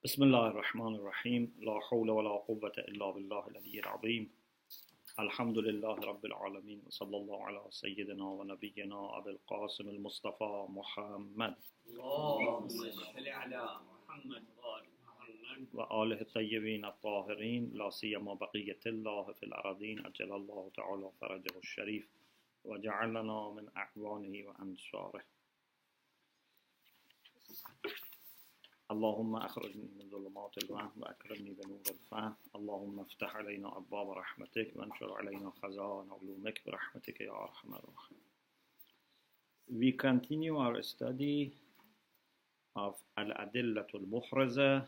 بسم الله الرحمن الرحيم لا حول ولا قوة إلا بالله العلي العظيم الحمد لله رب العالمين وصلى الله على سيدنا ونبينا أبي القاسم المصطفى محمد اللهم صل على محمد وآل محمد وآله الطيبين الطاهرين لا سيما بقية الله في الأراضين أجل الله تعالى فرجه الشريف وجعلنا من أعوانه وأنصاره اللهم أخرجني من ظلمات الوهم وأكرمني بنور الفهم اللهم افتح علينا أبواب رحمتك وانشر علينا خزائن علومك برحمتك يا أرحم الراحمين. We continue our study of Al-Adillah al-Muhraza.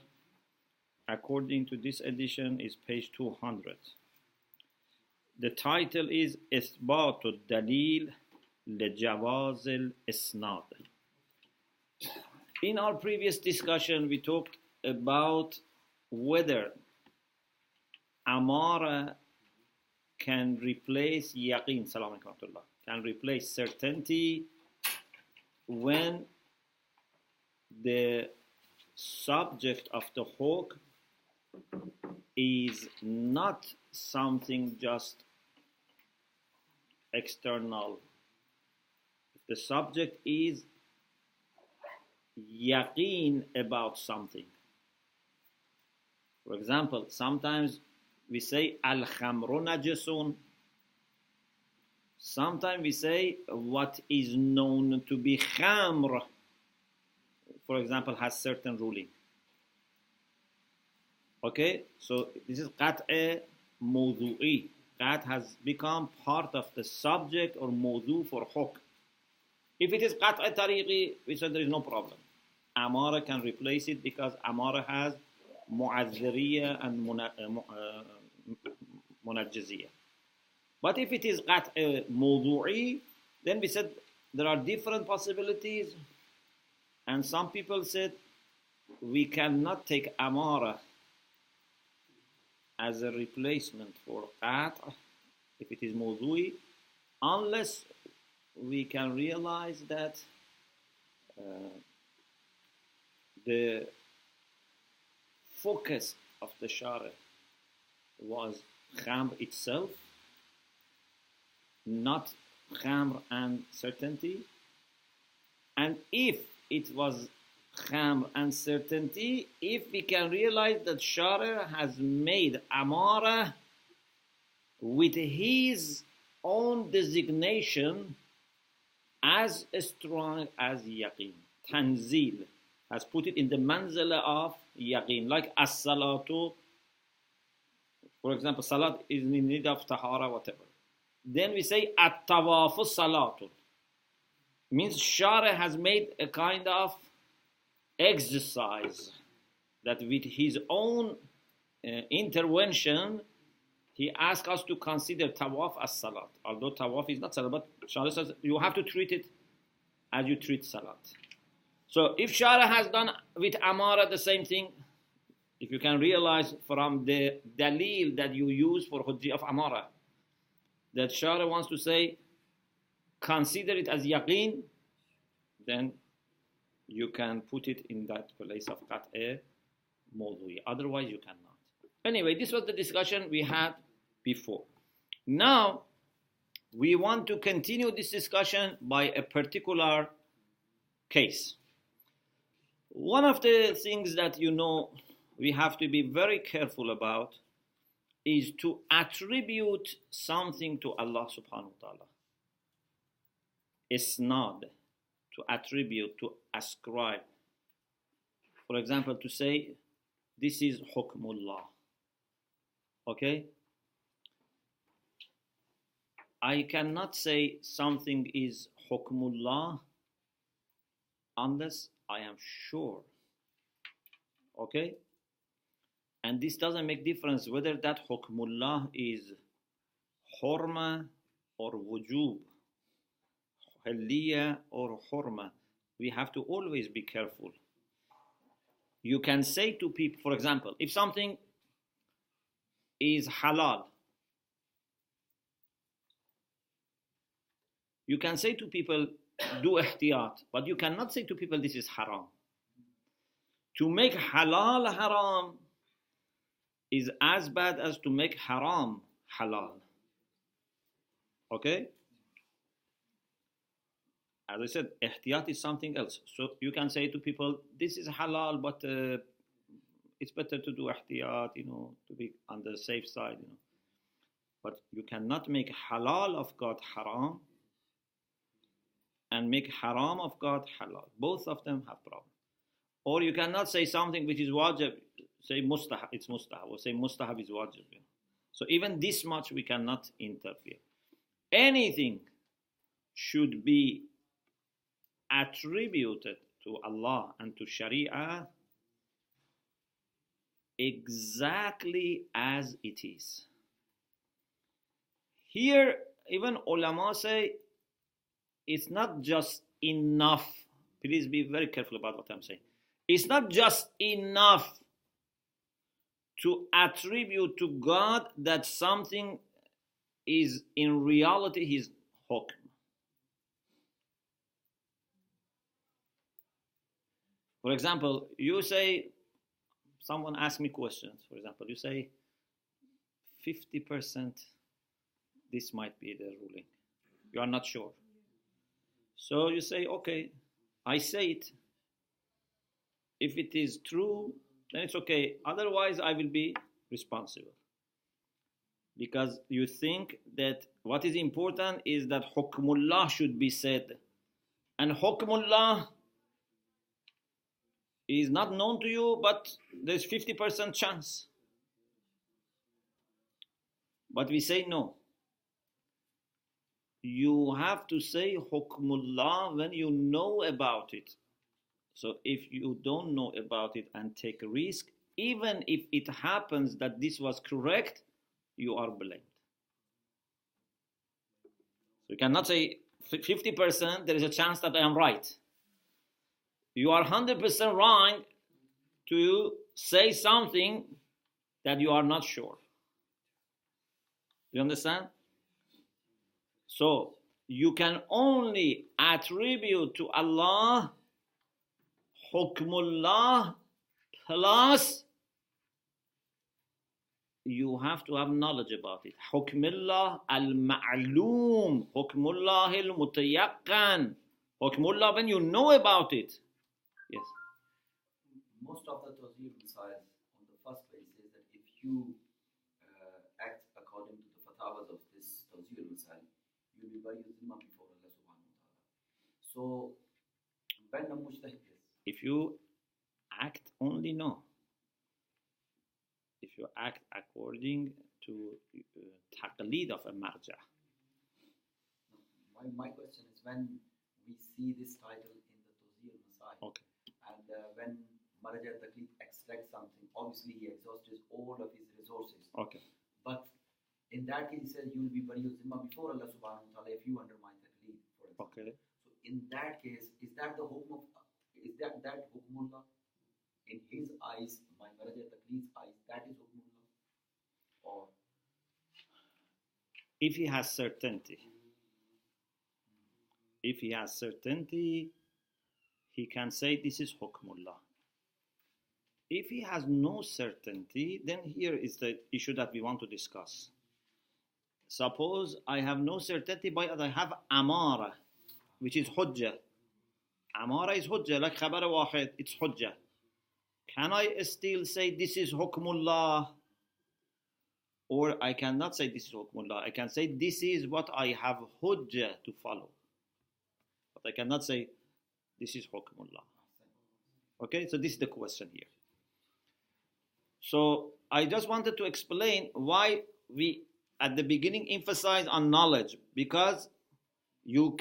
According to this edition is page 200. The title is إثبات الدليل لجواز الإسناد. In our previous discussion, we talked about whether Amara can replace yaqeen, can replace certainty when the subject of the hukm is not something just external. If the subject is yaqeen about something. For example, sometimes we say al-khamru najisun. Sometimes we say what is known to be khamr, for example, has certain ruling. Okay, so this is qat'a mawdu'i. That has become part of the subject or mawdu for hukm. If it is qat'a tariqi, we said there is no problem. Amara can replace it because Amara has mu'azziriyya and munajjiziyya. But if it is qat'a mawdu'i, then we said there are different possibilities, and some people said we cannot take Amara as a replacement for qat'a if it is mawdu'i, unless we can realize that the focus of the Shari was khamr itself, not khamr and certainty. And if it was khamr and certainty, if we can realize that Shari has made Amara with his own designation as strong as yaqeen. Tanzil has put it in the manzala of yaqeen, like as-salatu. For example, salat is in need of tahara, whatever. Then we say at-tawafu salatu. Means Shari has made a kind of exercise that with his own intervention, he asks us to consider tawaf as salat. Although tawaf is not salat, but Shari says you have to treat it as you treat salat. So if Shari has done with Amara the same thing, if you can realize from the dalil that you use for hujji of Amara, that Shari wants to say, consider it as yaqeen, then you can put it in that place of qat'a mawdu'i. Otherwise you cannot. Anyway, this was the discussion we had before. Now, we want to continue this discussion by a particular case. One of the things that we have to be very careful about is to attribute something to Allah subhanahu wa ta'ala. Isnad, to attribute, to ascribe. For example, to say, this is hukmullah. Okay? I cannot say something is hukmullah unless I am sure. Okay? And this doesn't make difference whether that hukmullah is hurma or wujub, haliyya or hurma. We have to always be careful. You can say to people, for example, if something is halal, you can say to people, do ihtiyat, but you cannot say to people, this is haram. To make halal haram is as bad as to make haram halal. Okay? As I said, ihtiyat is something else. So you can say to people, this is halal, but it's better to do ihtiyat, to be on the safe side, But you cannot make halal of God haram and make haram of God halal. Both of them have problems. Or you cannot say something which is wajib, say mustahab, it's mustahab, or say mustahab is wajib. So even this much we cannot interfere. Anything should be attributed to Allah and to Sharia exactly as it is. Here, even ulama say it's not just enough. Please be very careful about what I'm saying. It's not just enough to attribute to God that something is in reality His hukm. For example, you say, someone asks me questions. For example, you say 50% this might be the ruling. You are not sure. So you say, okay, I say it. If it is true, then it's okay. Otherwise, I will be responsible. Because you think that what is important is that hukmullah should be said. And hukmullah is not known to you, but there's 50% chance. But we say no. You have to say hukmullah when you know about it. So if you don't know about it and take a risk, even if it happens that this was correct, you are blamed. So you cannot say 50%, there is a chance that I am right. You are 100% wrong to say something that you are not sure. You understand? So you can only attribute to Allah hukmullah plus you have to have knowledge about it. Hukmullah al-ma'loom, hukmullah al-mutayaqqan, hukmullah when you know about it. Yes. Most of the tawzeer missiles on the first place is that if you act according to the fatwas of this tawzeer missile, you will be bari zimma before Allah subhanahu wa ta'ala. So when a mujtahid is, if you act only, no. If you act according to taqleed of a marja. My question is, when we see this title in the tawzeer missile, okay. And when marja taqleed extracts something, obviously he exhausts all of his resources. Okay. But in that case, he says you will be bari zimma before Allah subhanahu wa ta'ala if you undermine taqleed, for example. Okay. So in that case, is that the hukm of, is that hukmullah? In his eyes, my marja taqleed's eyes, that is hukmullah? Or if he has certainty, he can say this is hukmullah. If he has no certainty, then here is the issue that we want to discuss. Suppose I have no certainty, but I have amara, which is hujjah. Amara is hujjah, like khabar wahid, it's hujjah. Can I still say this is hukmullah? Or I cannot say this is hukmullah. I can say this is what I have hujjah to follow. But I cannot say this is hukmullah. Okay, so this is the question here. So I just wanted to explain why we at the beginning emphasize on knowledge, because you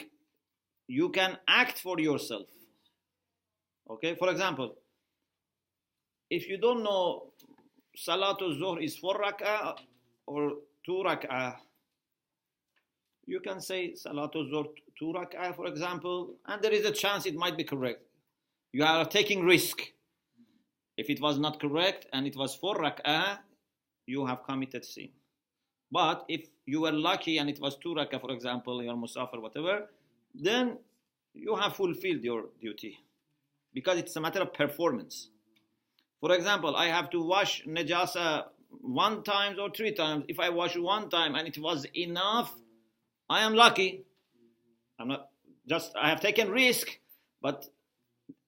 can act for yourself. Okay, for example, if you don't know Salatul Zuhr is 4 rak'ah or 2 rak'ah, you can say Salatul Zuhr 2 rak'ah, for example, and there is a chance it might be correct. You are taking risk. If it was not correct and it was 4 rak'ah, you have committed sin. But if you were lucky and it was 2 rak'ah, for example, your musafir, whatever, then you have fulfilled your duty. Because it's a matter of performance. For example, I have to wash najasa 1 time or 3 times. If I wash 1 time and it was enough, I am lucky. I have taken risk, but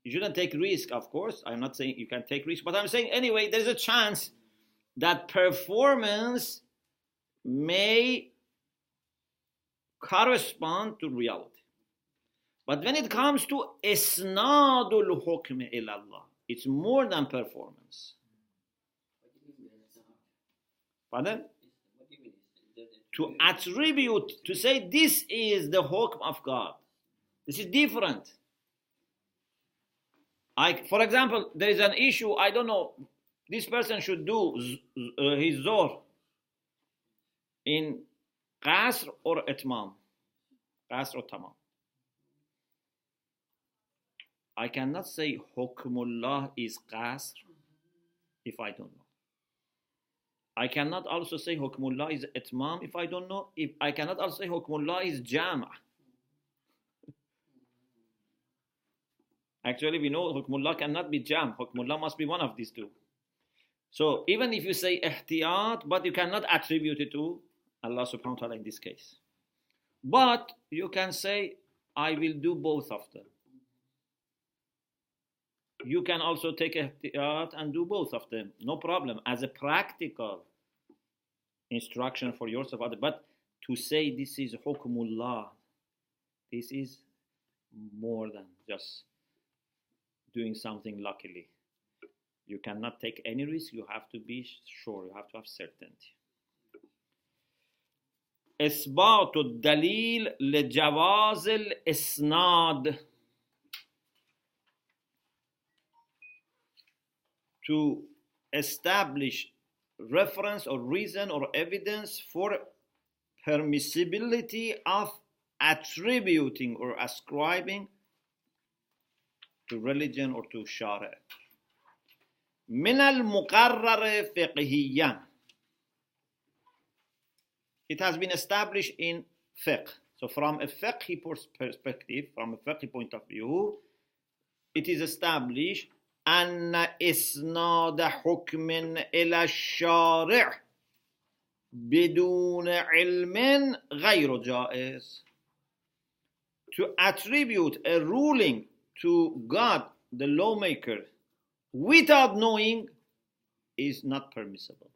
you shouldn't take risk, of course. I'm not saying you can take risk, but I'm saying anyway, there's a chance that performance may correspond to reality. But when it comes to isnadul hukm ila Allah, it's more than performance. Pardon? To attribute, to say this is the hukm of God. This is different. For example, there is an issue, I don't know, this person should do his zohr in qasr or itmam. Qasr or tamam. I cannot say hukmullah is qasr if I don't know. I cannot also say hukmullah is itmam if I don't know. I cannot also say hukmullah is jama'. Actually, we know hukmullah cannot be jam. Hukmullah must be one of these two. So even if you say ihtiyat, but you cannot attribute it to Allah subhanahu wa ta'ala in this case. But you can say, I will do both of them. You can also take ihtiyat and do both of them. No problem. As a practical instruction for yourself. But to say this is hukmullah, this is more than just doing something luckily. You cannot take any risk. You have to be sure. You have to have certainty. إثبات الدليل لجواز الإسناد. To establish reference or reason or evidence for permissibility of attributing or ascribing to religion or to shara. من المقرر فقهيا. It has been established in fiqh. So from a fiqh perspective, from a fiqh point of view, it is established أن إسناد حكم إلى الشارع بدون علم غير جائز. To attribute a ruling to God, the lawmaker, without knowing is not permissible.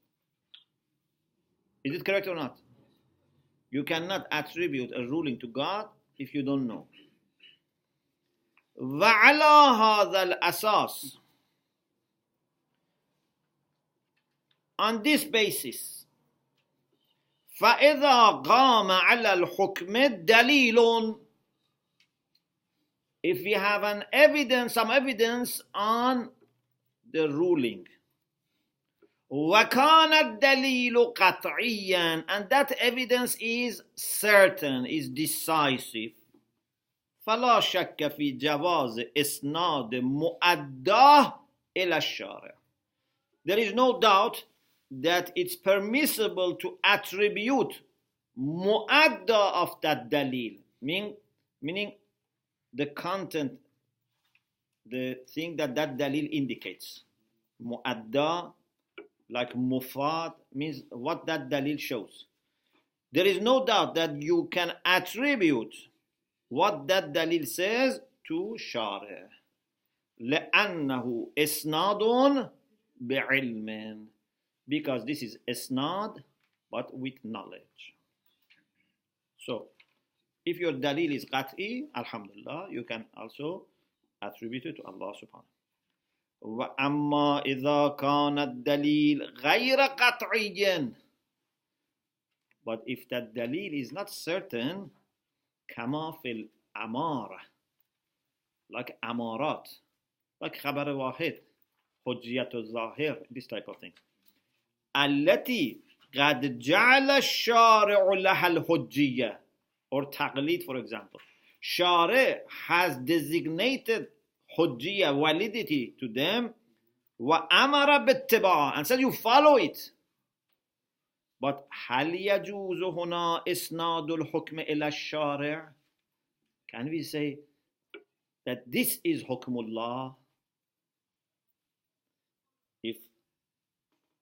Is it correct or not? You cannot attribute a ruling to God if you don't know. وعلى هذا الأساس, on this basis, فإذا قام على الحكم دليل, if we have some evidence on the ruling, وكان الدليل قطعيا, and that evidence is certain, is decisive, فلا شك في جواز إسناد مؤداه إلى الشارع. There is no doubt that it's permissible to attribute mu'adda of that dalil, meaning the content, the thing that dalil indicates. Mu'adda, like mufad, means what that dalil shows. There is no doubt that you can attribute what that dalil says to shari'. لأنه إسناد بعلم, because this is isnad but with knowledge. So if your dalil is qat'i, alhamdulillah, you can also attribute it to Allah subhanahu. وأما إذا كان الدليل غير قطعي, but if that dalil is not certain, كما في الأمارة, like amarat, like خبر واحد, حجية الظاهر, this type of thing. التي قد جعل الشارع لها الحجية, or تقليد, for example. Shari' has designated حجية, validity to them, وأمر باتباع, and said you follow it. But هل يجوز هنا إسناد الحكم إلى الشارع? Can we say that this is حكم الله? If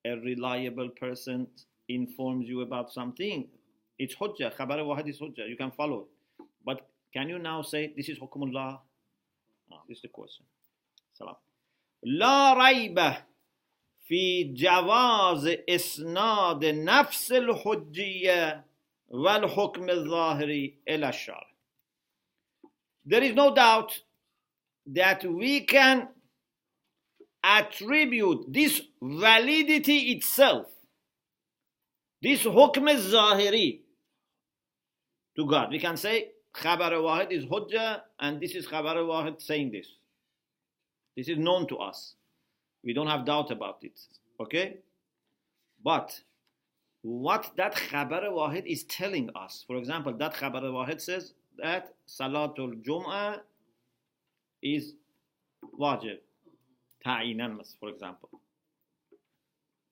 a reliable person informs you about something, it's hujjah. Khabar wahid is hujjah. You can follow it. But can you now say this is hukumullah? No, this is the question. Salam. لا ريب في جواز إسناد نفس الحجية والحكم الظاهري إلى الشارع. There is no doubt that we can attribute this validity itself, this hukm al-zahiri, to God. We can say khabar wahid is hujjah, and this is khabar wahid saying this. This is known to us. We don't have doubt about it. Okay? But what that khabar wahid is telling us, for example, that khabar wahid says that Salatul Jum'ah is wajib. Ta'inan, for example.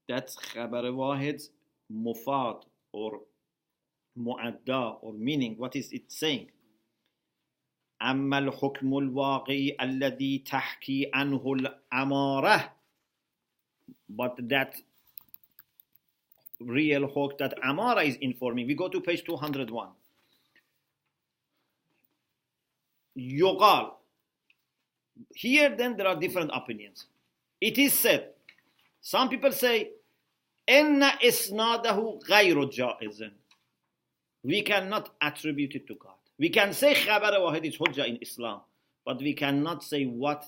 That's khabar wahid's mufad or mu'adda or meaning. What is it saying? أما الحكم الواقعي الذي تحكي عنه الأمارة. But that real hukm that Amara is informing. We go to page 201. يقال. Here then there are different opinions. It is said, some people say, إن إسناده غير جائز. We cannot attribute it to God. We can say khabar wahid is hujjah in Islam, but we cannot say what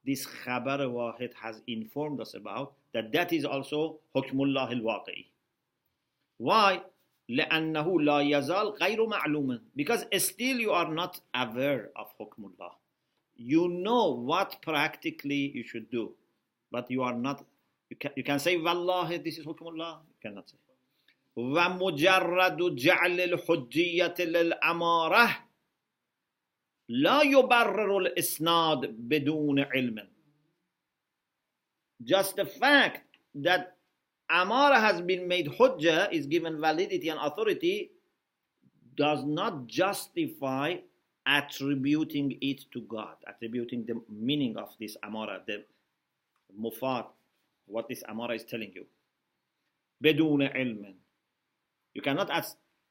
this khabar wahid has informed us about, that is also hukmullah al-waqi'i. Why? لأنه لا يزال غير معلوما. Because still you are not aware of hukmullah. You know what practically you should do, but you are not. You can say wallahi this is hukmullah. You cannot say. ومجرد جعل الحجية للأمارة لا يبرر الإسناد بدون علم. Just the fact that Amara has been made hujjah, is given validity and authority, does not justify attributing it to God, attributing the meaning of this Amara, the mufad, what this Amara is telling you. بدون علم. You cannot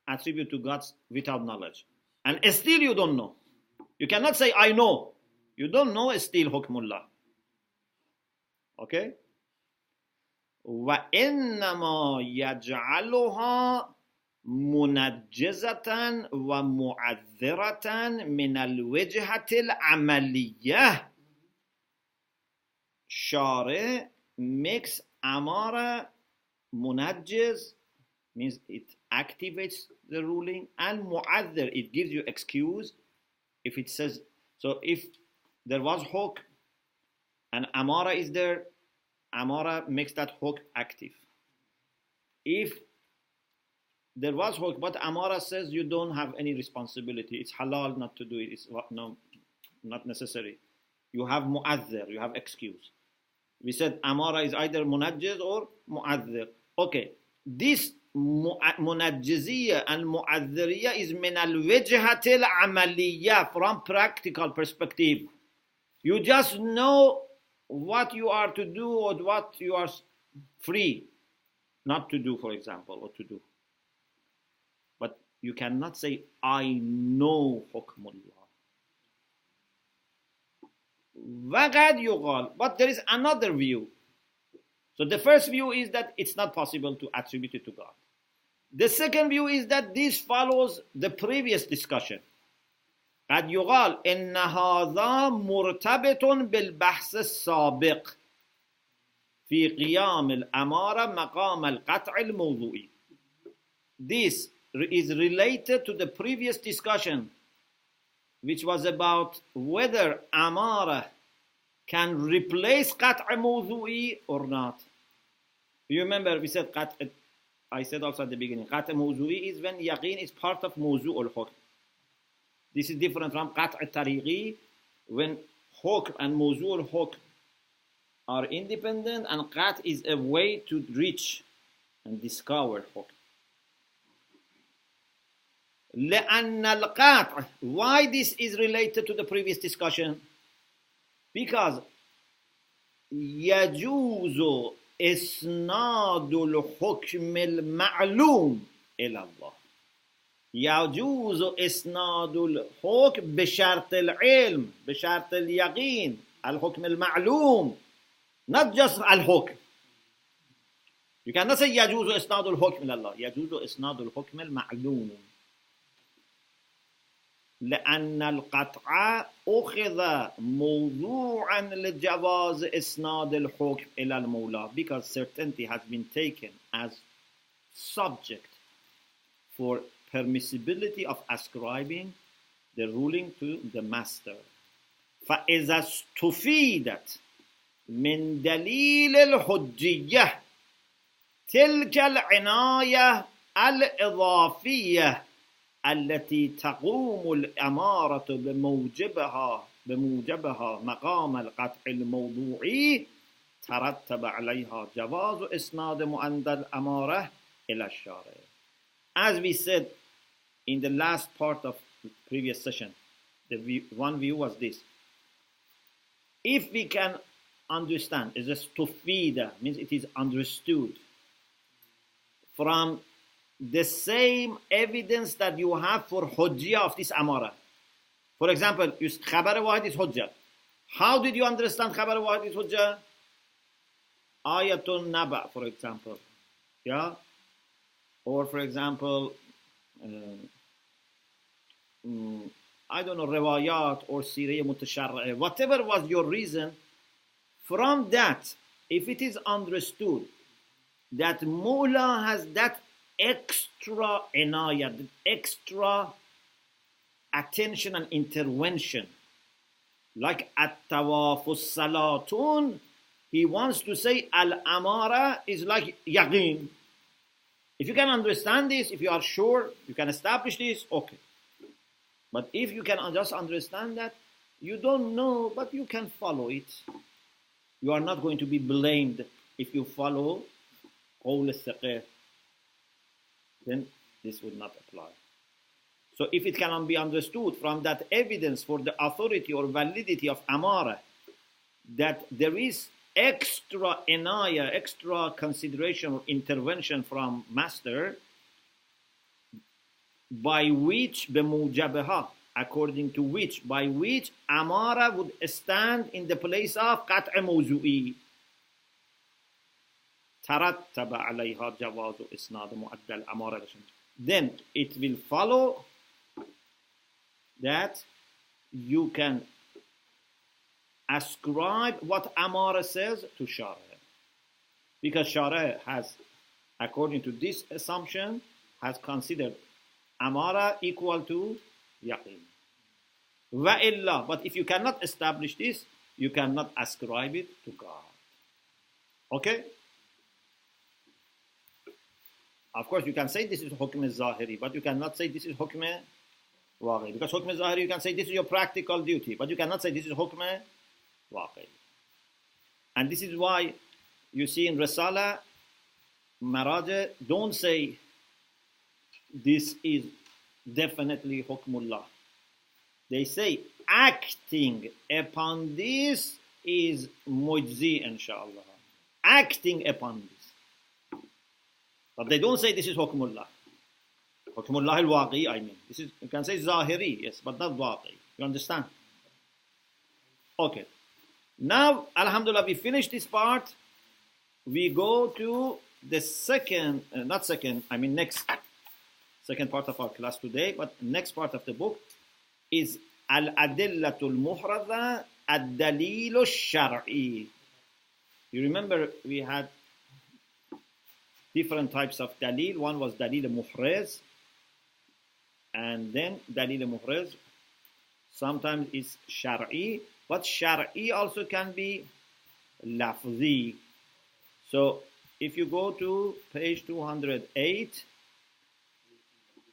attribute to God without knowledge. And still you don't know. You cannot say, I know. You don't know, still hukmullah. Okay? وَإِنَّمَا يَجْعَلُهَا مُنَجِّزَةً وَمُعَذِّرَةً مِنَ الْوِجْهَةِ الْعَمَلِيَّةِ. Shari makes Amara munajjiz, means it activates the ruling, and mu'adhir, it gives you excuse if it says. So if there was hukm and Amara is there, Amara makes that hukm active. If there was hukm but Amara says you don't have any responsibility, it's halal not to do it, it's no, not necessary, you have mu'adhir, you have excuse. We said Amara is either munajjiz or mu'adhir. Okay, this munajjiziyya and mu'adhiriyya is min al-wijhatil amaliyya, from practical perspective. You just know what you are to do or what you are free not to do, for example, or to do. But you cannot say, I know hukmullah. وَقَدْ يُقَالُ. But there is another view. So the first view is that it's not possible to attribute it to God. The second view is that this follows the previous discussion. قد يقال إن هذا مرتبط بالبحث السابق في قيام الأمارة مقام القطع الموضوعي. This is related to the previous discussion, which was about whether Amara can replace qat' mawdu'i or not. You remember we said qat', I said also at the beginning, qat' mawdu'i is when yaqeen is part of mawzu' al-hukm. This is different from qat' tariqi, when hukm and mawzu' al-hukm are independent, and qat' is a way to reach and discover hukm. لأن القطع. Why this is related to the previous discussion? Because يجوز إسناد الحكم المعلوم إلى الله. يجوز إسناد الحكم بشرط العلم، بشرط اليقين، الحكم المعلوم. Not just الحكم. You cannot say يجوز إسناد الحكم إلى الله. يجوز إسناد الحكم المعلوم. لأن القطع أخذ موضوعا لجواز إسناد الحكم إلى المولى, because certainty has been taken as subject for permissibility of ascribing the ruling to the master. فإذا استفيدت من دليل الحجية تلك العناية الإضافية التي تقوم الأمارة بموجبها مقام القطع الموضوعي ترتب عليها جواز إسناد مؤدى الأمارة إلى الشارع. As we said in the last part of the previous session, one view was this. If we can understand, is a stufida, means it is understood from the same evidence that you have for hujjah of this amara. For example, khabar wahid is hujjah. How did you understand khabar wahid is hujjah? Ayatun naba, for example. Yeah? Or for example, I don't know, riwayat or siriyya mutasharra'ah. Whatever was your reason, from that, if it is understood that Mawla has that extra inayah, that extra attention and intervention, like at-tawafus salatun, he wants to say al-amara is like yaqeen. If you can understand this, if you are sure, you can establish this, okay. But if you can just understand that, you don't know, but you can follow it. You are not going to be blamed if you follow qawl al-thaqih. Then this would not apply. So if it cannot be understood from that evidence for the authority or validity of amara, that there is extra inaya, extra consideration or intervention from master, by which بموجبها, according to which, by which amara would stand in the place of قطع موضوعي, ترتب عليها جواز إسناد مؤدى الأمارة. Then it will follow that you can ascribe what amara says to shara, because shara has, according to this assumption, has considered amara equal to yaqeen. Wa illa, but if you cannot establish this, you cannot ascribe it to God. Okay? Of course, you can say this is hukm al-zahiri, but you cannot say this is hukm waqi. Because hukm al-zahiri, you can say this is your practical duty, but you cannot say this is hukm waqi. And this is why you see in Risala, Maraja don't say this is definitely hukmullah. They say acting upon this is mujzi, inshallah. Acting upon this. But they don't say this is hukmullah. Hukmullah al-waqi, I mean. This is, you can say zahiri, yes, but not waqi. You understand? Okay. Now, alhamdulillah, we finish this part. We go to the next second part of our class today, but next part of the book is al-adillatul muhradha ad-dalil al-shar'i. You remember we had different types of dalil. One was dalil muhraz, and then dalil muhraz sometimes is shar'i, but shar'i also can be lafzi. So if you go to page 208,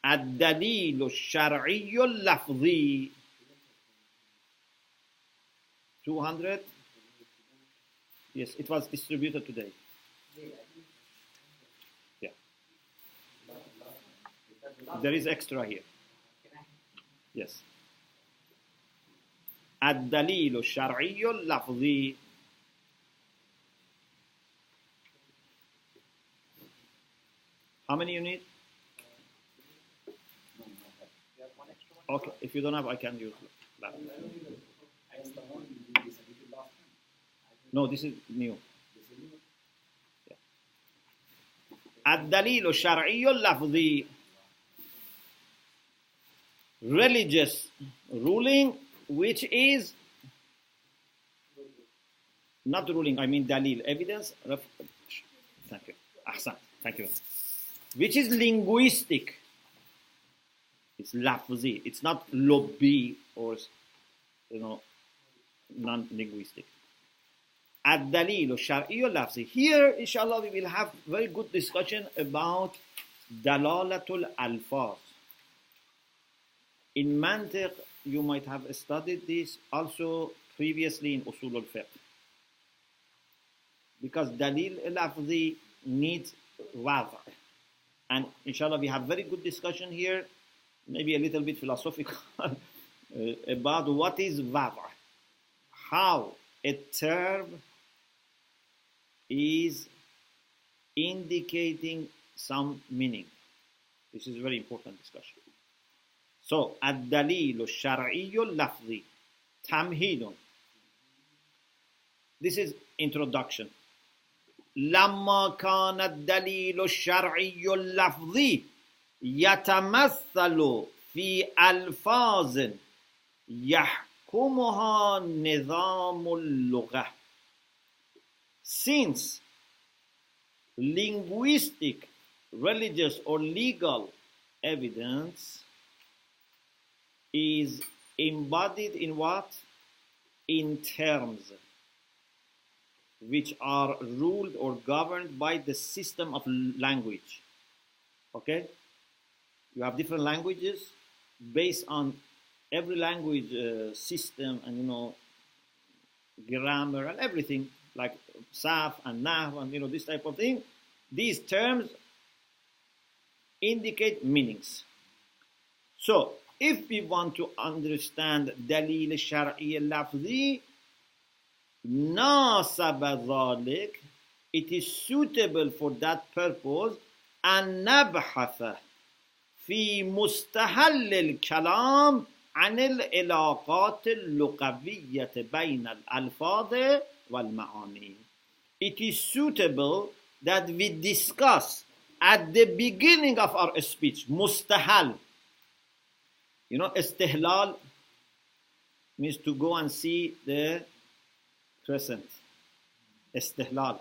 الدليل الشرعي اللفظي 200. Yes, it was distributed today. Yeah. There is extra here. Yes. الدليل الشرعي اللفظي How many you need? Okay, if you don't have, I can use that. No, this is new. الدليل الشرعي اللفظي, religious ruling which is not ruling, I mean dalil, evidence. Thank you. Ahsan. Thank you. Which is linguistic. It's lafzi. It's not lobby or, non-linguistic. Ad-dalil al-shar'i al-lafzi. Here, inshallah, we will have very good discussion about dalalatul alfaz. In mantiq, you might have studied this also previously in usul al-fiqh. Because dalil al-lafzi needs wada'. And inshallah, we have very good discussion here, maybe a little bit philosophical, about what is wada'. How a term is indicating some meaning. This is a very important discussion. So, الدليل الشرعي اللفظي تمهيد. This is introduction. لما كان الدليل الشرعي اللفظي يتمثل في ألفاظ يحكمها نظام اللغة. Since linguistic, religious or legal evidence is embodied in what? In terms which are ruled or governed by the system of language. Okay? You have different languages based on every language system and, grammar and everything, like saf and nahw and, this type of thing. These terms indicate meanings. So, if we want to understand dalil al-shar'i al-lafzi, ناسب ذلك, it is suitable for that purpose أن نبحث في مستهل الكلام عن العلاقات اللغوية بين الألفاظ والمعاني. It is suitable that we discuss at the beginning of our speech, mustahal. Istihlal means to go and see the crescent. Istihlal,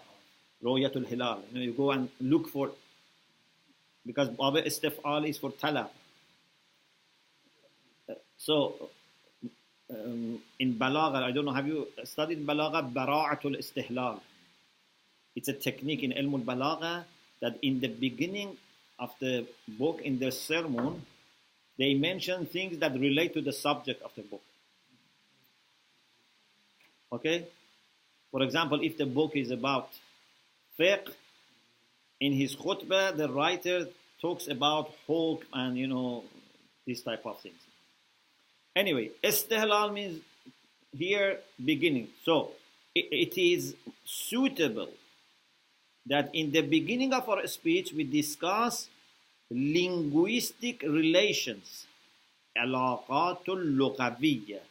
Ru'yatul Hilal. You go and look for, because Baba Istif'al is for talab. So, in Balagha, I don't know, have you studied Balagha? Bara'atul Istihlal. It's a technique in Ilm al-Balagha that in the beginning of the book, in the sermon, they mention things that relate to the subject of the book. Okay? For example, if the book is about fiqh, in his khutbah, the writer talks about hukm and, this type of things. Anyway, istihlal means here beginning. So, it is suitable that in the beginning of our speech, we discuss linguistic relations. Alaqatul lughawiyya.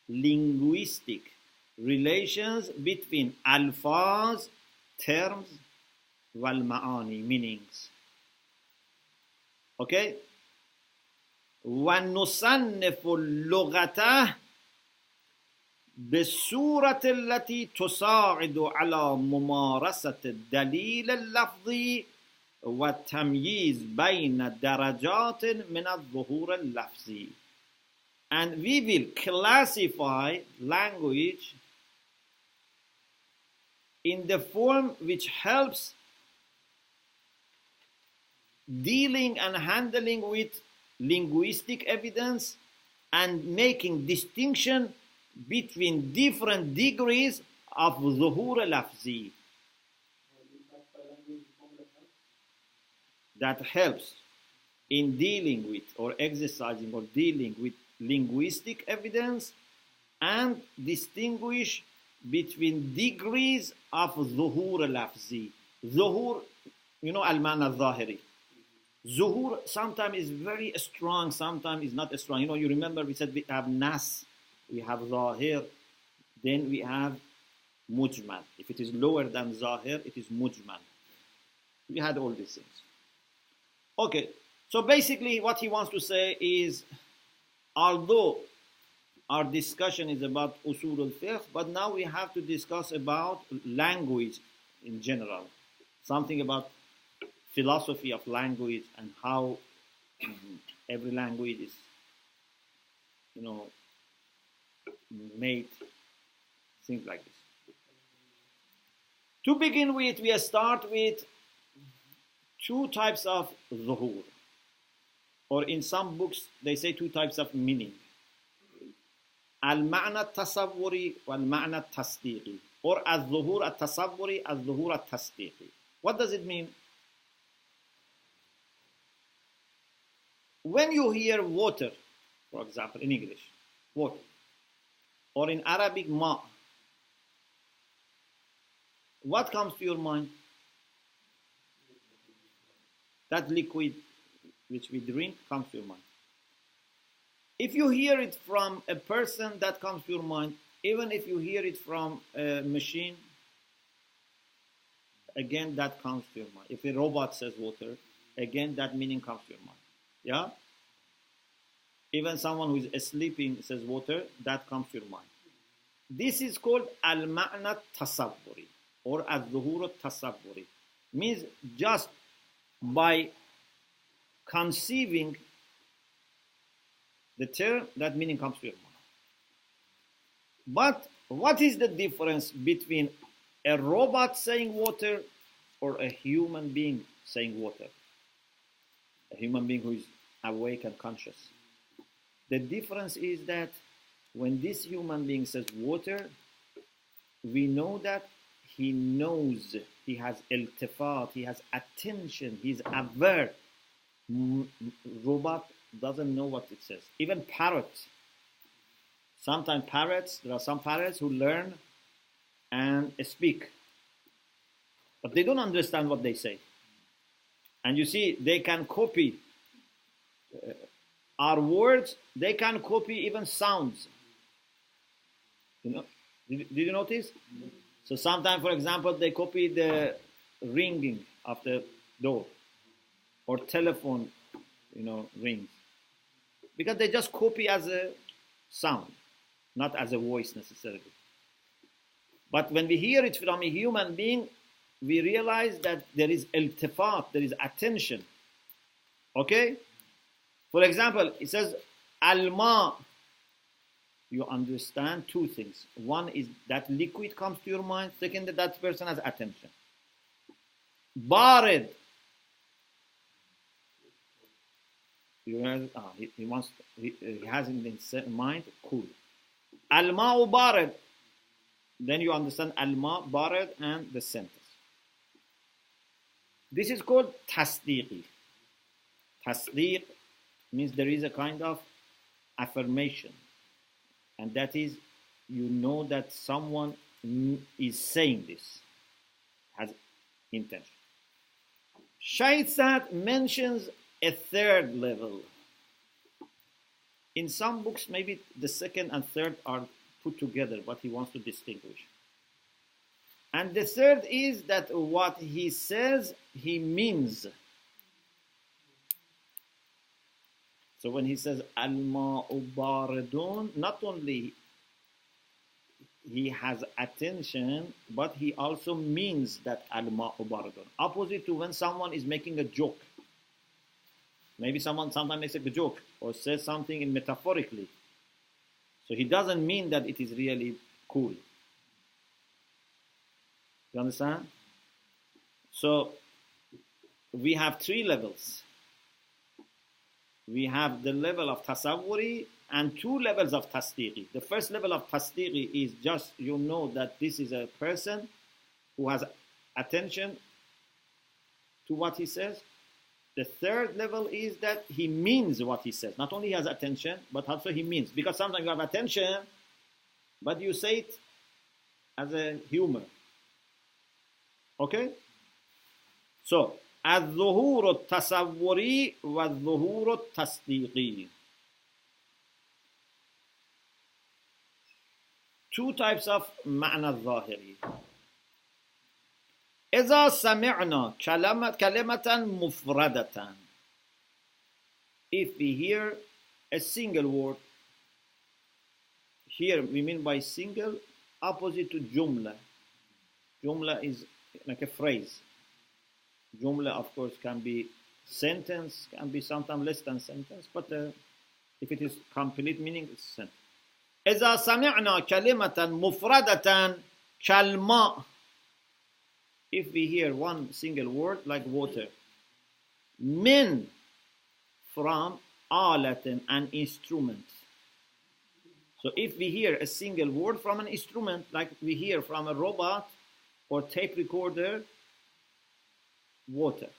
Linguistic relations between alfaz, terms, wal ma'ani, meanings. Okay? وَنُصَنِّفُ اللُّغَةَ بالصورة التي تساعد على ممارسة الدليل اللفظي والتمييز بين درجات من الظهور اللفظي. And we will classify language in the form which helps dealing and handling with linguistic evidence and making distinction between different degrees of zuhur al-lafzi. That helps in dealing with or exercising or dealing with linguistic evidence and distinguish between degrees of zuhur al-lafzi. Zuhur, al-mana al-zahiri. Zuhur sometimes is very strong, sometimes is not strong. You remember we said we have nas, we have zahir, then we have mujmal. If it is lower than zahir, it is mujmal. We had all these things. Okay, so basically what he wants to say is, although our discussion is about usul al-fiqh, but now we have to discuss about language in general, something about philosophy of language and how every language is, made, things like this. To begin with, we start with two types of zuhur, or in some books they say two types of meaning. Al-ma'na tasawwuri wal-ma'na tasdiqi, or al-zuhur al-tasawwuri, al-zuhur al-tasdiqi. What does it mean? When you hear water, for example, in English, water, or in Arabic, ma, what comes to your mind? That liquid which we drink comes to your mind. If you hear it from a person, that comes to your mind. Even if you hear it from a machine, again, that comes to your mind. If a robot says water, again, that meaning comes to your mind. Yeah? Even someone who is sleeping says water, that comes to your mind. This is called al-ma'na tasawwuri, or al-zuhur tasawwuri. Means just by conceiving the term, that meaning comes to your mind. But what is the difference between a robot saying water or a human being saying water? A human being who is awake and conscious. The difference is that when this human being says water, we know that he knows, he has iltifat, he has attention, he's aware. Robot doesn't know what it says. Even parrots. Sometimes parrots, there are some parrots who learn and speak, but they don't understand what they say. And you see, they can copy our words, they can copy even sounds. Did you notice? So sometimes, for example, they copy the ringing of the door or telephone, rings, because they just copy as a sound, not as a voice necessarily. But when we hear it from a human being, we realize that there is iltifat, there is attention. Okay? For example, it says al-ma. You understand two things. One is that liquid comes to your mind. Second, that person has attention. Barid. He has in his mind cool. Al-ma'u barid. Then you understand al-ma, barid, and the sentence. This is called tasdiqi. Tasdiq means there is a kind of affirmation. And that is, you know that someone is saying this, has intention. Shaysat mentions a third level. In some books, maybe the second and third are put together, but he wants to distinguish. And the third is that what he says, he means. So when he says al-ma'u baridun, not only he has attention, but he also means that al-ma'u baridun. Opposite to when someone is making a joke. Maybe someone sometimes makes a joke or says something in metaphorically. So he doesn't mean that it is really cool. You understand? So we have three levels. We have the level of tasawwuri and two levels of tasdiqi. The first level of tasdiqi is just, you know that this is a person who has attention to what he says. The third level is that he means what he says. Not only he has attention, but also he means. Because sometimes you have attention, but you say it as a humor. Okay? So, الظهور التصوري والظهور التصديقي. Two types of معنى الظاهري. إذا سمعنا كلمة مفردة, if we hear a single word, here we mean by single opposite to jumla. Jumla is like a phrase. Jumla, of course, can be sentence, can be sometimes less than sentence, but if it is complete meaning, it's sentence. إذا سمعنا كلمة مفردة كالماء, if we hear one single word like water, من, from, آلة, an instrument. So if we hear a single word from an instrument, like we hear from a robot or tape recorder, water.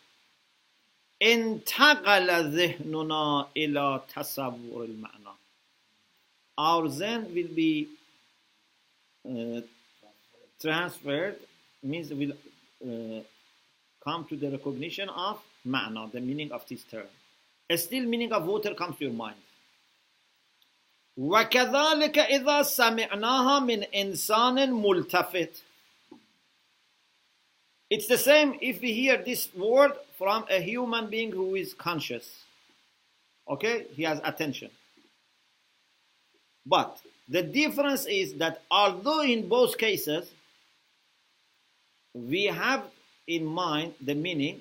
انتقل ذهننا إلى تصور المعنى. Our zen will be transferred, means will come to the recognition of ma'na, the meaning of this term. Still meaning of water comes to your mind. وكذلك إذا سمعناها من إنسان ملتفت. It's the same if we hear this word from a human being who is conscious. Okay? He has attention. But the difference is that although in both cases we have in mind the meaning,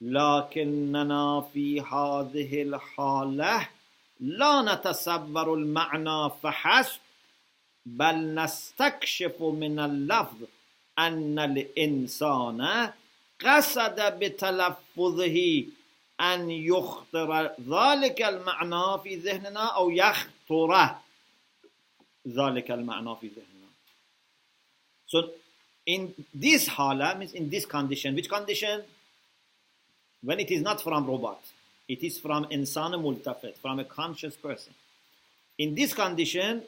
لكننا في هذه الحالة لا نتصور المعنى فحسب بل نستكشف من اللفظ أن الإنسان قصد بتلفظه أن يخطر ذلك المعنى في ذهننا أو يخطر ذلك المعنى في ذهننا. So in this hala, means in this condition, which condition? When it is not from robot, it is from insan multafet, from a conscious person. In this condition,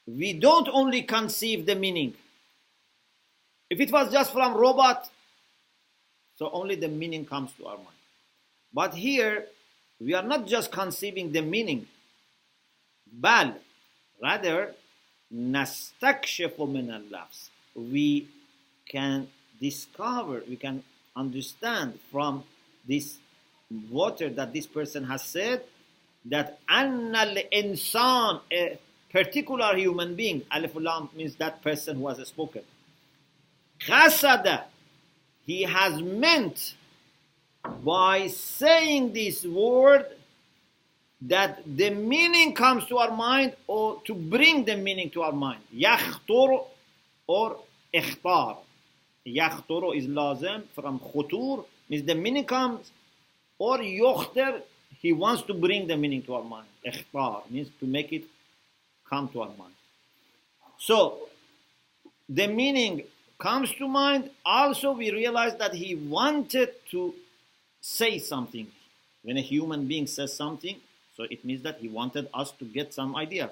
we don't only conceive the meaning. If it was just from robot, so only the meaning comes to our mind. But here, we are not just conceiving the meaning, بل rather نستكشف من اللفظ. We can discover, we can understand from this water that this person has said that أن الإنسان, a particular human being, alif lam means that person who has spoken. قصد, he has meant by saying this word that the meaning comes to our mind, or to bring the meaning to our mind. يخطر or اختار. يخطر is lazim from khutur, means the meaning comes, or يخطر, he wants to bring the meaning to our mind. اختار means to make it come to our mind. So the meaning comes to mind. Also we realize that he wanted to say something. When a human being says something, so it means that he wanted us to get some idea.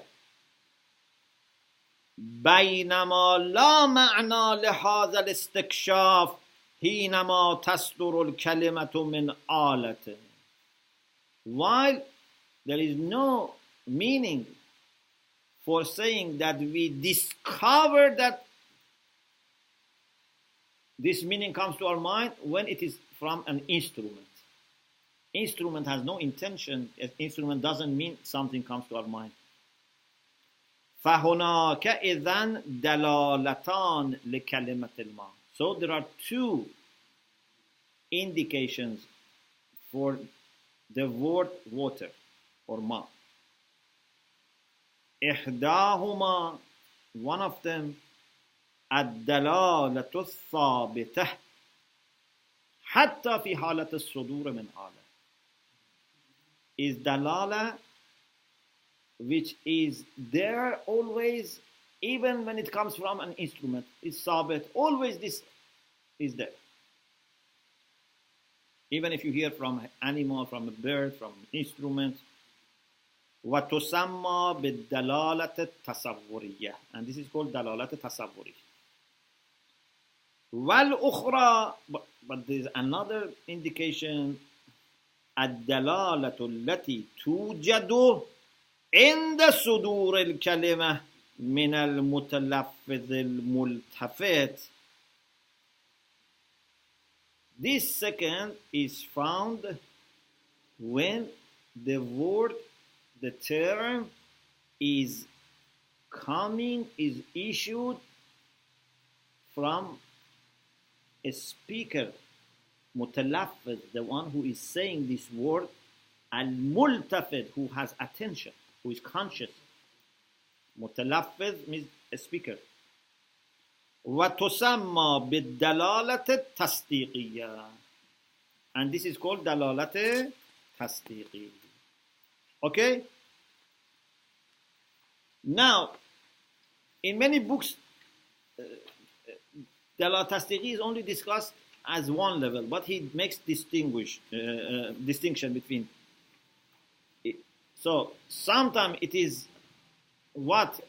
بينما لا معنى لهذا الاستكشاف حينما تصدر الكلمة من آلة. While there is no meaning for saying that we discover that this meaning comes to our mind when it is from an instrument. Instrument has no intention. An instrument doesn't mean something comes to our mind. فهناك إذن دلالتان لكلمة الماء. So there are two indications for the word water or ma. إحداهما, one of them, الدلالة الثابتة حتى في حالة الصدور من آلة, is dalala which is there always, even when it comes from an instrument. It's sabit, always this is there. Even if you hear from an animal, from a bird, from an instrument. وتسمى بالدلالة التصورية, and this is called دلالة تصورية. والأخرى, but there's another indication, الدلالة التي توجد عند صدور الكلمة من المتلفظ الملتفت. This second is found when the word, the term is issued from a speaker, متلفظ, the one who is saying this word, al-multafid, who has attention, who is conscious. متلفظ means a speaker. وتسمى بالدلالة التصديقية, and this is called دلالة تصديقية. Okay? Now, in many books, دلالة تصديقية is only discussed as one level, but he makes distinction between it. So sometimes it is what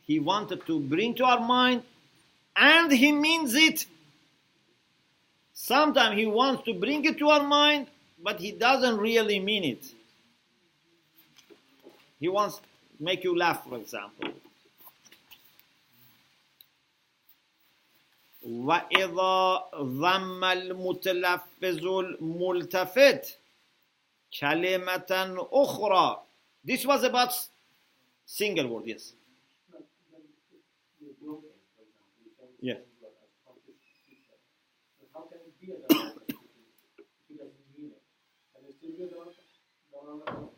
he wanted to bring to our mind and he means it. Sometimes he wants to bring it to our mind, but he doesn't really mean it. He wants to make you laugh, for example. وَإِذَا ضَمَّ الْمُتَلَفِّظُ الْمُلْتَفِتُ كَلِمَةً أُخْرَى. This was about single word, yes. Yeah. How can it be a dalalah if he doesn't mean it? Can it still be a dalalah?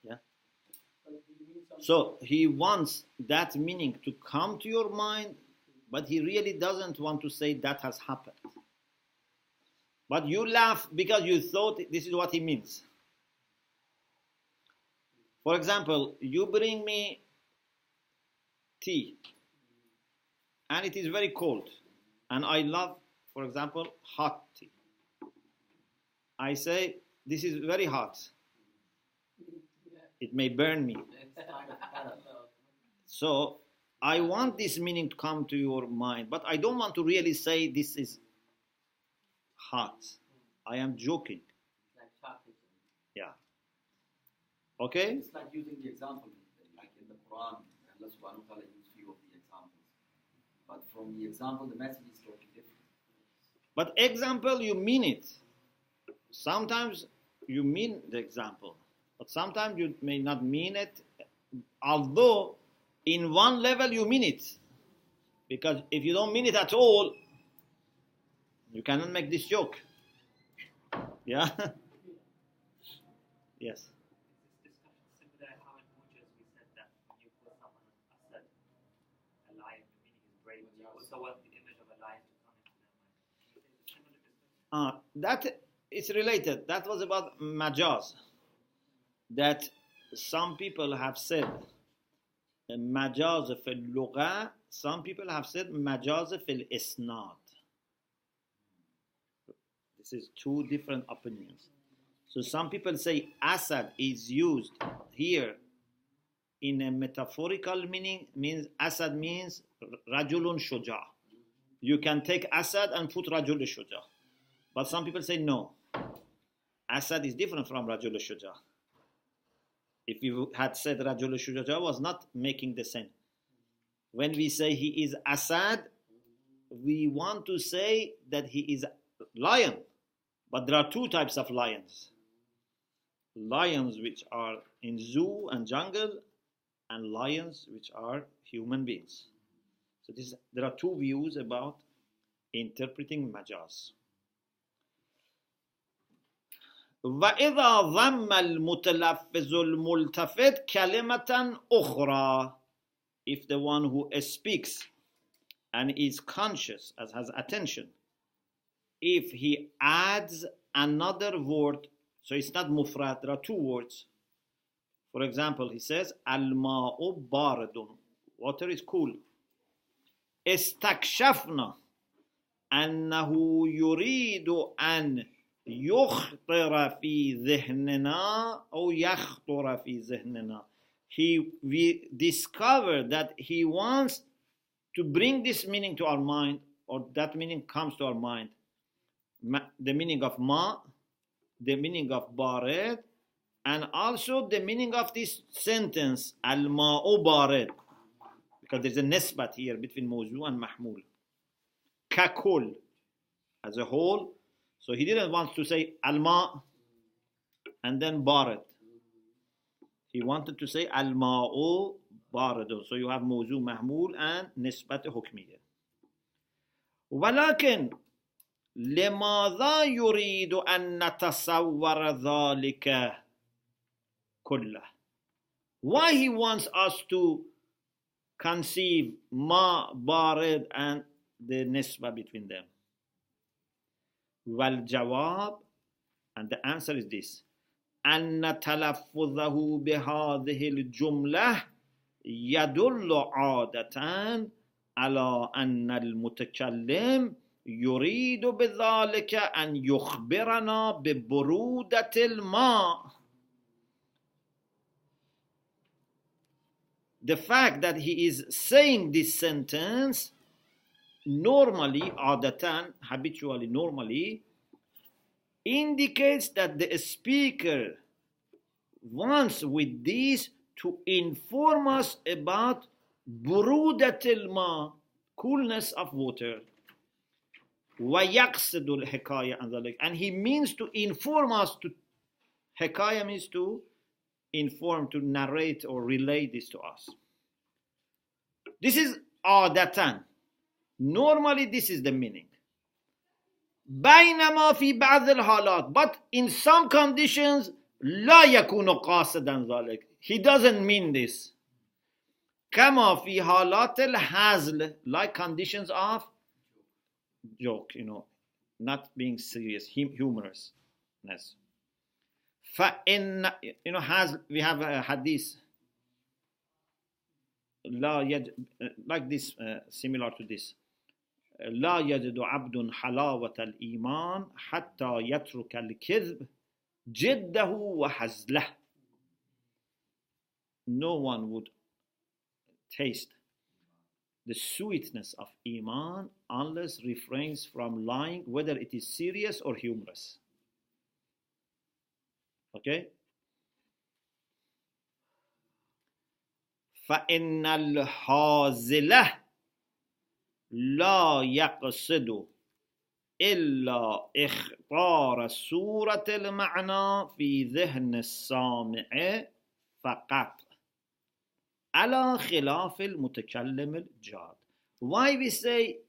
Yeah. So he wants that meaning to come to your mind, but he really doesn't want to say that has happened. But you laugh because you thought this is what he means. For example, you bring me tea, and it is very cold, and I love, for example, hot tea. I say, this is very hot. It may burn me. So, I want this meaning to come to your mind, but I don't want to really say this is hot. I am joking. Like chocolate. Yeah. Okay? It's like using the example, like in the Quran, Allah subhanahu wa ta'ala used few of the examples. But from the example, the message is totally different. But example, you mean it. Sometimes you mean the example, but sometimes you may not mean it, although in one level you mean it. Because if you don't mean it at all, you cannot make this joke. Yeah? Yes. This discussion similar how in Mujahs we said that when you call someone Asad, a lion, the meaning is brave. You also want the image of a lion to come into their mind. Can you say the similar discussion? That is related. That was about majaz. That some people have said majaz fil lugha, some people have said majaz fil isnad. This is two different opinions. So some people say Asad is used here in a metaphorical meaning, means Asad means Rajulun Shuja. You can take Asad and put Rajul Shuja. But some people say no. Asad is different from Rajul Shuja. If you had said Rajul Shuja was not making the same. When we say he is Asad, we want to say that he is lion. But there are two types of lions. Lions which are in zoo and jungle, and lions which are human beings. So there are two views about interpreting majaz. وَإِذَا ضَمَّ الْمُتَلَفِّظُ الْمُلْتَفِتُ كَلِمَةً أُخْرَى. If the one who speaks and is conscious, as has attention, if he adds another word, so it's not mufrad, there are two words. For example, he says, Al-ma'u baradun. Water is cool. Istakshafna annahu yuridu an يخطر في ذهننا أو يخطر في ذهننا. We discover that he wants to bring this meaning to our mind, or that meaning comes to our mind. The meaning of ma, the meaning of barid, and also the meaning of this sentence, al-ma'u barid. Because there's a nisbat here between mawzu and mahmul. Kakul, as a whole. So he didn't want to say al-ma and then barid. He wanted to say al-ma'u barid. So you have mawzu mahmul and nisbat hukmiyya. ولكن لماذا يريد أن نتصور ذلك كله? Why he wants us to conceive ma, barid and the nisba between them? والجواب, and the answer is this: أن تلفظه بهذه الجملة يدل عادة على أن المتكلم يريد بذلك أن يخبرنا ببرودة الماء. The fact that he is saying this sentence normally, عادة, habitually, normally, indicates that the speaker wants with this to inform us about بُرُودَةِ الْمَاء, coolness of water. وَيَقْصِدُ الْحِكَايَةَ عَنْ ذَلِكَ, and he means to inform us. To hikaya means to inform, to narrate or relay this to us. This is عادةً. Normally this is the meaning. بينما في بعض الحالات, but in some conditions لا يكون قاصدا ذلك. He doesn't mean this. كما في حالات الهزل, like conditions of joke, not being serious, humorousness. فإن, we have a hadith like this, similar to this. لا يجد عبد حلاوة الإيمان حتى يترك الكذب جده وحزله. No one would taste the sweetness of Iman unless refrains from lying, whether it is serious or humorous. Okay? فإن الحازلة لا يقصد إلا إخطار صورة المعنى في ذهن السامع فقط على خلاف المتكلم الجاد. Why we say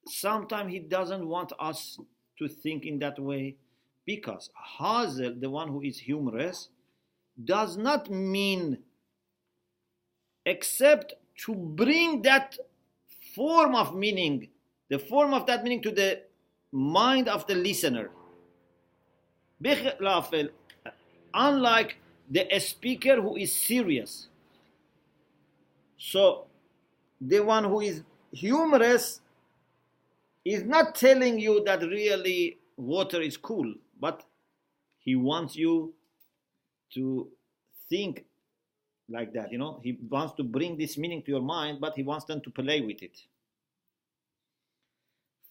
sometimes he doesn't want us to think in that way? Because hazil, the one who is humorous, does not mean except to bring that form of meaning, the form of that meaning to the mind of the listener. Unlike the speaker who is serious. So the one who is humorous is not telling you that really water is cool, but he wants you to think like that, he wants to bring this meaning to your mind, but he wants them to play with it.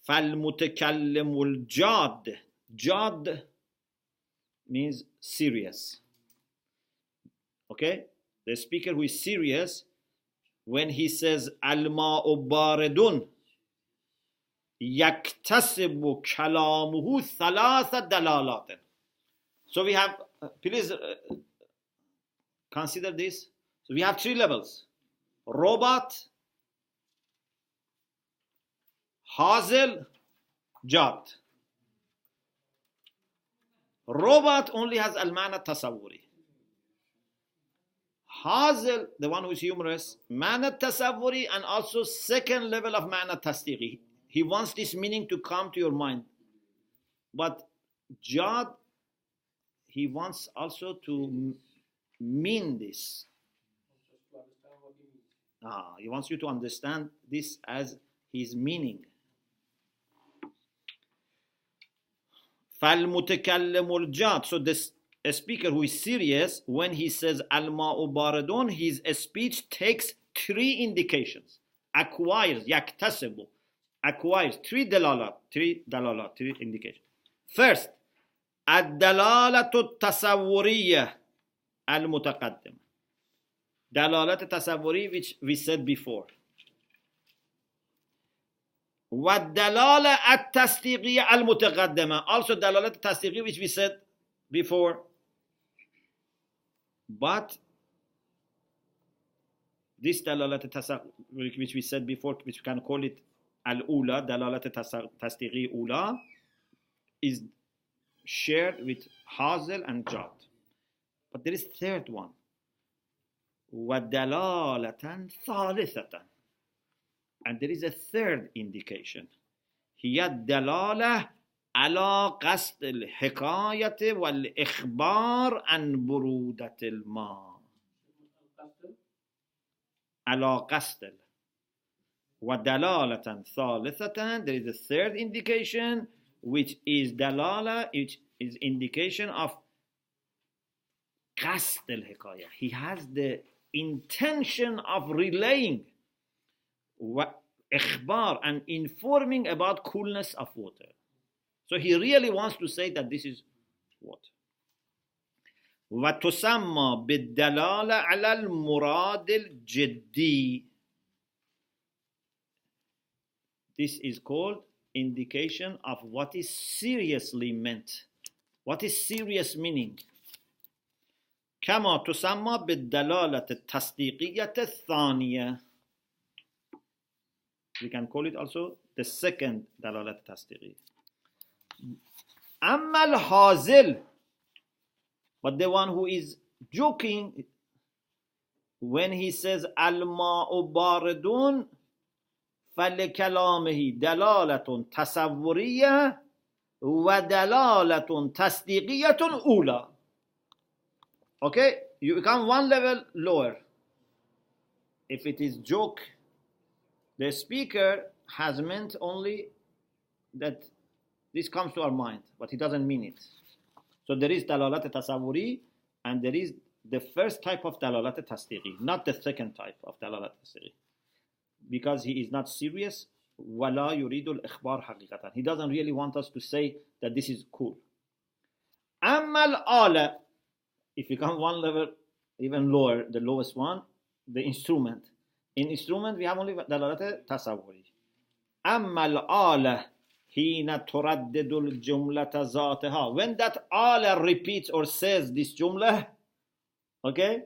فَالْمُتَكَلِّمُ الْجَادِ, jad means serious. Okay? The speaker who is serious, when he says al-ma'u baridun yaktasibu kalamuhu thalatha dalalatin. So we have, please consider this. So we have 3 levels: robot, hazil, jad. Robot only has al-ma'na tasawwuri. Hazil, the one who is humorous, ma'na tasawwuri, and also second level of ma'na tasdiqi. He wants this meaning to come to your mind. But jad, he wants also to mean this. He wants you to understand this as his meaning. فَالْمُتَكَلِّمُ الْجَادِ. So this a speaker who is serious, when he says al-ma'u baridun, his speech takes 3 indications. Acquires, yaktasibu. acquires three dalalat, three indications. First, الدلالة التصورية المتقدمة. دلالة تصوري, which we said before. والدلالة التصديقية المتقدمة. Also دلالة التصديقية, which we said before. But this دلالة التصديقية, which we said before, which we can call it الأولى, دلالة التصديقية الأولى, is shared with Hazel and Jad. But there is third one. وَدَلَالَةً ثَالِثَةً. And there is a third indication. هي الدلالة على قصد الحكاية والإخبار عن برودة الماء. على قصد. وَدَلَالَةً ثَالِثَةً. There is a third indication, which is dalala, which is indication of qasd al-hikayah. He has the intention of relaying ikhbar and informing about coolness of water. So he really wants to say that this is water. وَتُسَمَّى بِالدَّلَالَةِ عَلَى الْمُرَادِ الْجِدِّي. This is called indication of what is seriously meant. What is serious meaning? كما تسمى بالدلالة التصديقية الثانية. We can call it also the second دلالة التصديقية. أما الهازل, but the one who is joking when he says الماء باردون فلكلامه دلالة تصورية ودلالة تصديقية أولى. Okay, you become one level lower. If it is joke, the speaker has meant only that this comes to our mind, but he doesn't mean it. So there is dalalat tasawwuri, and there is the first type of dalalat tasdiqi, not the second type of dalalat tasdiqi, because he is not serious. وَلَا يُرِيدُ الْإِخْبَارِ حَقِيقَةً. He doesn't really want us to say that this is cool. أَمَّا الْآلَةِ. If you come one level even lower, the lowest one, the instrument. In instrument, we have only dalalat tasawwuri. أَمَّا الْآلَةِ حِينَ تُرَدِّدُ الْجُمْلَةَ ذَاتِهَا. When that ala repeats or says this jumlah, okay,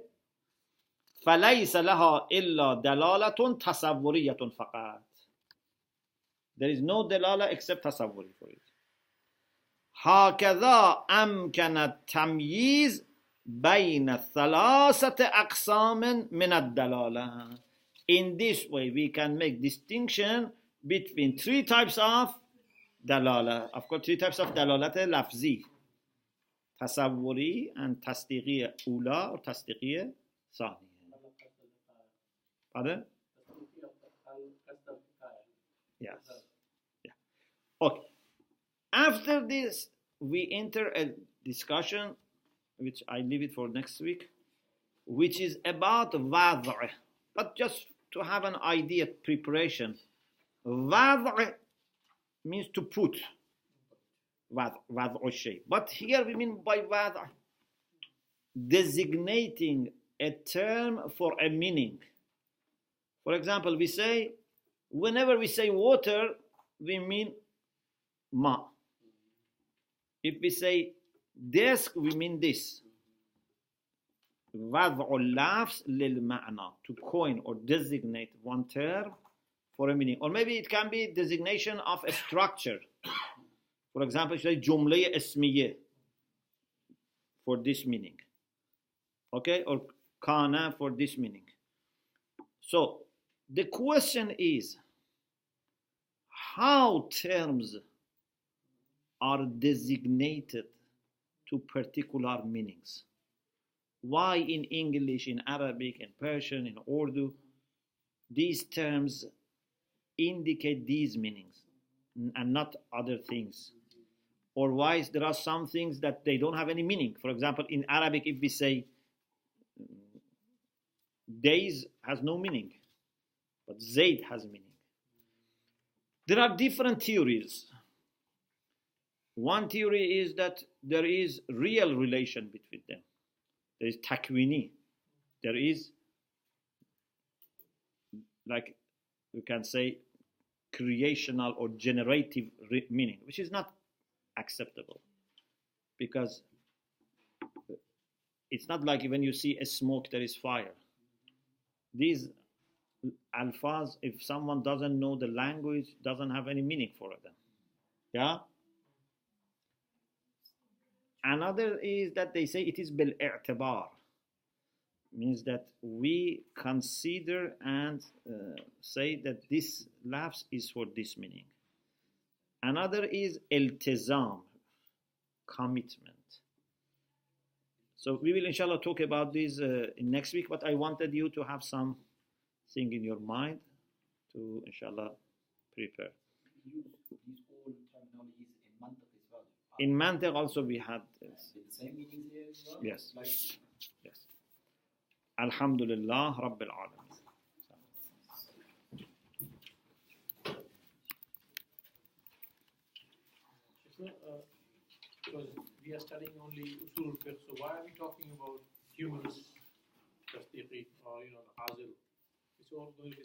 فَلَيْسَ لَهَا إِلَّا دَلَالَةٌ تَصَوُّرِيَّةٌ فَقَط. There is no dalala except tasawwuri for it. هَكَذَا أَمْكَنَ التَّمْيِيزِ بَيْنَ ثَلَاثَةِ أَقْسَامٍ مِنَ الدَّلَالَةِ. In this way, we can make distinction between three types of dalala. Of course, three types of dalalat lafzi. Tasawwuri and tasdiqiyya ula or tasdiqiyya thaniya. Pardon? Yes. Yeah. Okay. After this, we enter a discussion, which I leave it for next week, which is about wad'. But just to have an idea, preparation. Wad' means to put. Wad'u shay. But here we mean by wad' designating a term for a meaning. For example, we say, whenever we say water, we mean ma. If we say desk, we mean this. وضع اللفظ للمعنى, to coin or designate one term for a meaning. Or maybe it can be designation of a structure. For example, say جملة اسمية for this meaning. Okay, or kana for this meaning. So the question is, how terms are designated to particular meanings? Why in English, in Arabic, in Persian, in Urdu, these terms indicate these meanings and not other things? Or why there are some things that they don't have any meaning? For example, in Arabic, if we say days has no meaning, but Zayd has meaning. There are different theories. One theory is that there is real relation between them. There is takwini. There is, like we can say, creational or generative meaning, which is not acceptable, because it's not like when you see a smoke there is fire. These alfaz, if someone doesn't know the language, doesn't have any meaning for them. Yeah. Another is that they say it is bil i'tibar, means that we consider and say that this lafz is for this meaning. Another is iltizam, commitment. So we will inshallah talk about this in next week, but I wanted you to have something in your mind to inshallah prepare. Use these all terminologies in mantiq as well. In mantiq also we had this. With the same meanings here as well? Yes. Like, Yes. Alhamdulillah Rabbil Alamin. Because we are studying only usul fiqh, so why are we talking about humans, tasdiqi, or the hazil? It's all going to be